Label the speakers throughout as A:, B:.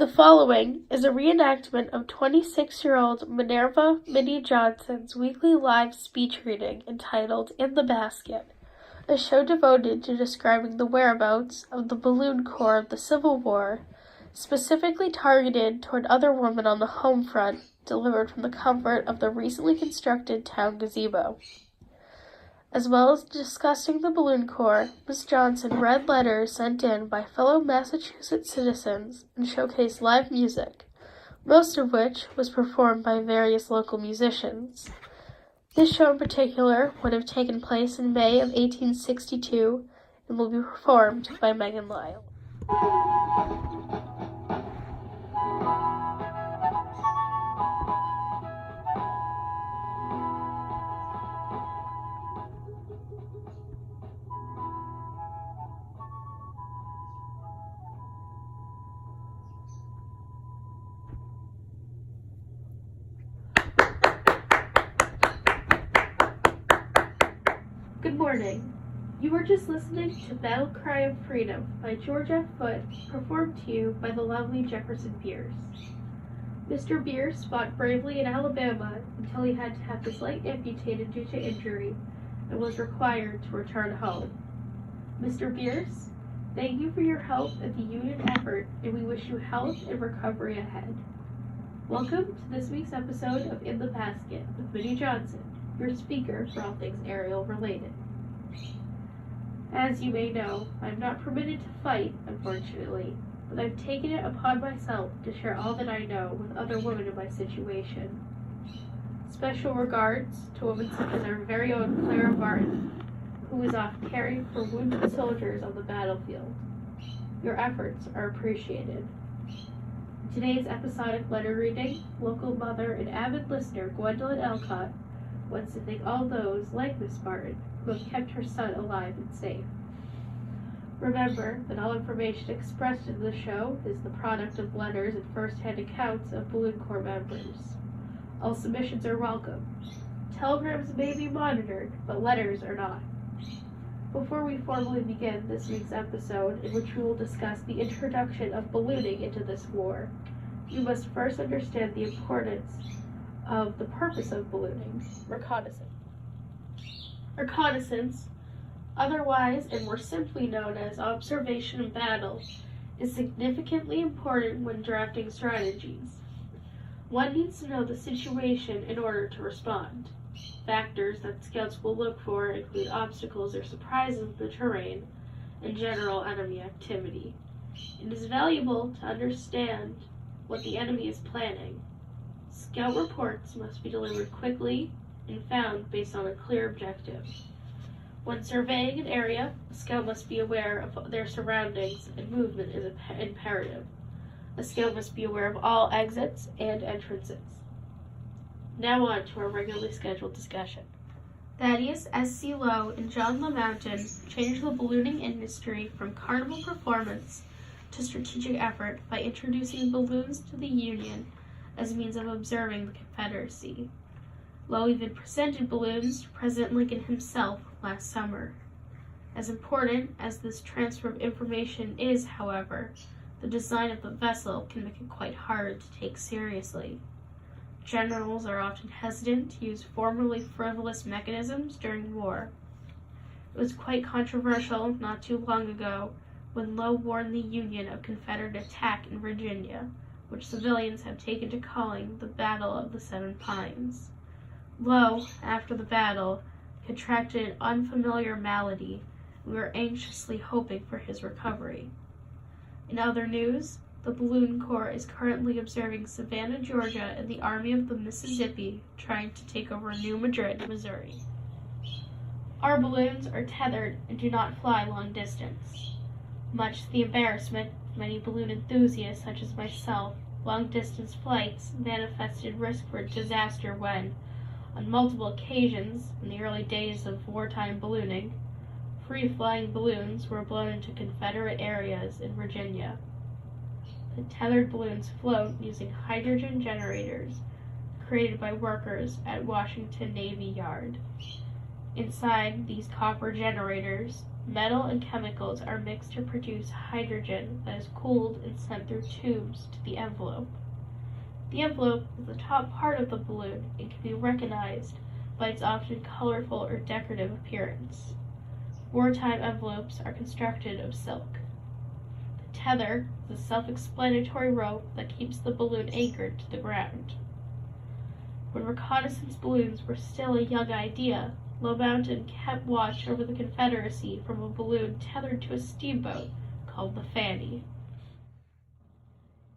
A: The following is a reenactment of 26-year-old Minerva Minnie Johnson's weekly live speech reading entitled In the Basket, a show devoted to describing the whereabouts of the Balloon Corps of the Civil War, specifically targeted toward other women on the home front, delivered from the comfort of the recently constructed town gazebo. As well as discussing the Balloon Corps, Ms. Johnson read letters sent in by fellow Massachusetts citizens and showcased live music, most of which was performed by various local musicians. This show in particular would have taken place in May of 1862 and will be performed by Megan Lyle. Good morning. You were just listening to Battle Cry of Freedom by George F. Foote, performed to you by the lovely Jefferson Pierce. Mr. Pierce fought bravely in Alabama until he had to have his leg amputated due to injury and was required to return home. Mr. Pierce, thank you for your help in the Union effort, and we wish you health and recovery ahead. Welcome to this week's episode of In the Basket with Minnie Johnson, your speaker for all things aerial related. As you may know, I am not permitted to fight, unfortunately, but I've taken it upon myself to share all that I know with other women in my situation. Special regards to women such as our very own Clara Martin, who is off caring for wounded soldiers on the battlefield. Your efforts are appreciated. In today's episodic letter reading, local mother and avid listener Gwendolyn Elcott wants to thank all those, like Miss Martin, who have kept her son alive and safe. Remember that all information expressed in the show is the product of letters and first-hand accounts of Balloon Corps members. All submissions are welcome. Telegrams may be monitored, but letters are not. Before we formally begin this week's episode, in which we will discuss the introduction of ballooning into this war, you must first understand the importance of the purpose of ballooning, reconnaissance. Reconnaissance, otherwise and more simply known as observation in battle, is significantly important when drafting strategies. One needs to know the situation in order to respond. Factors that scouts will look for include obstacles or surprises in the terrain and general enemy activity. It is valuable to understand what the enemy is planning. Scout reports must be delivered quickly and found based on a clear objective. When surveying an area, a scout must be aware of their surroundings, and movement is imperative. A scout must be aware of all exits and entrances. Now on to our regularly scheduled discussion. Thaddeus S.C. Lowe and John LaMountain changed the ballooning industry from carnival performance to strategic effort by introducing balloons to the Union as a means of observing the Confederacy. Lowe even presented balloons to President Lincoln himself last summer. As important as this transfer of information is, however, the design of the vessel can make it quite hard to take seriously. Generals are often hesitant to use formerly frivolous mechanisms during war. It was quite controversial not too long ago when Lowe warned the Union of Confederate attack in Virginia, which civilians have taken to calling the Battle of the Seven Pines. Lowe, after the battle, contracted an unfamiliar malady, and we were anxiously hoping for his recovery. In other news, the Balloon Corps is currently observing Savannah, Georgia, and the Army of the Mississippi trying to take over New Madrid, Missouri. Our balloons are tethered and do not fly long distance. Much to the embarrassment of many balloon enthusiasts such as myself, long-distance flights manifested risk for disaster when, on multiple occasions in the early days of wartime ballooning, free-flying balloons were blown into Confederate areas in Virginia. The tethered balloons float using hydrogen generators created by workers at Washington Navy Yard. Inside these copper generators, Metal and chemicals are mixed to produce hydrogen that is cooled and sent through tubes to the envelope. The envelope is the top part of the balloon and can be recognized by its often colorful or decorative appearance. Wartime envelopes are constructed of silk. The tether is a self-explanatory rope that keeps the balloon anchored to the ground. When reconnaissance balloons were still a young idea, Low Mountain kept watch over the Confederacy from a balloon tethered to a steamboat called the Fanny.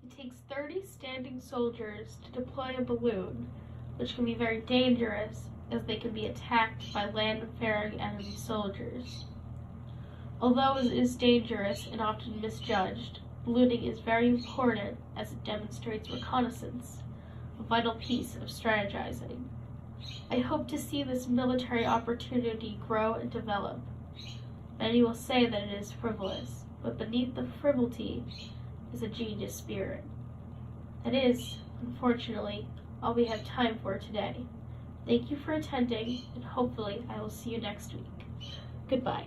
A: It takes 30 standing soldiers to deploy a balloon, which can be very dangerous as they can be attacked by land-faring enemy soldiers. Although it is dangerous and often misjudged, ballooning is very important as it demonstrates reconnaissance, a vital piece of strategizing. I hope to see this military opportunity grow and develop. Many will say that it is frivolous, but beneath the frivolity is a genius spirit. That is, unfortunately, all we have time for today. Thank you for attending, and hopefully I will see you next week. Goodbye.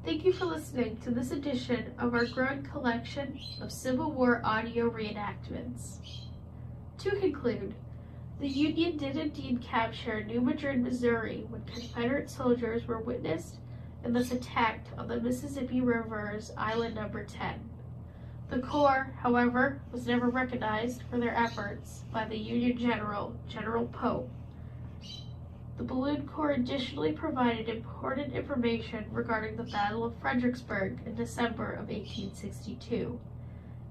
A: Thank you for listening to this edition of our growing collection of Civil War audio reenactments. To conclude, the Union did indeed capture New Madrid, Missouri, when Confederate soldiers were witnessed and thus attacked on the Mississippi River's Island No. 10. The Corps, however, was never recognized for their efforts by the Union General, General Pope. The Balloon Corps additionally provided important information regarding the Battle of Fredericksburg in December of 1862.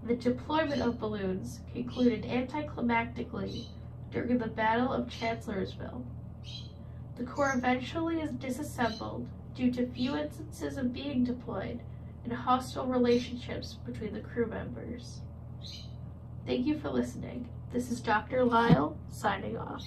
A: The deployment of balloons concluded anticlimactically during the Battle of Chancellorsville. The Corps eventually is disassembled due to few instances of being deployed and hostile relationships between the crew members. Thank you for listening. This is Dr. Lyle, signing off.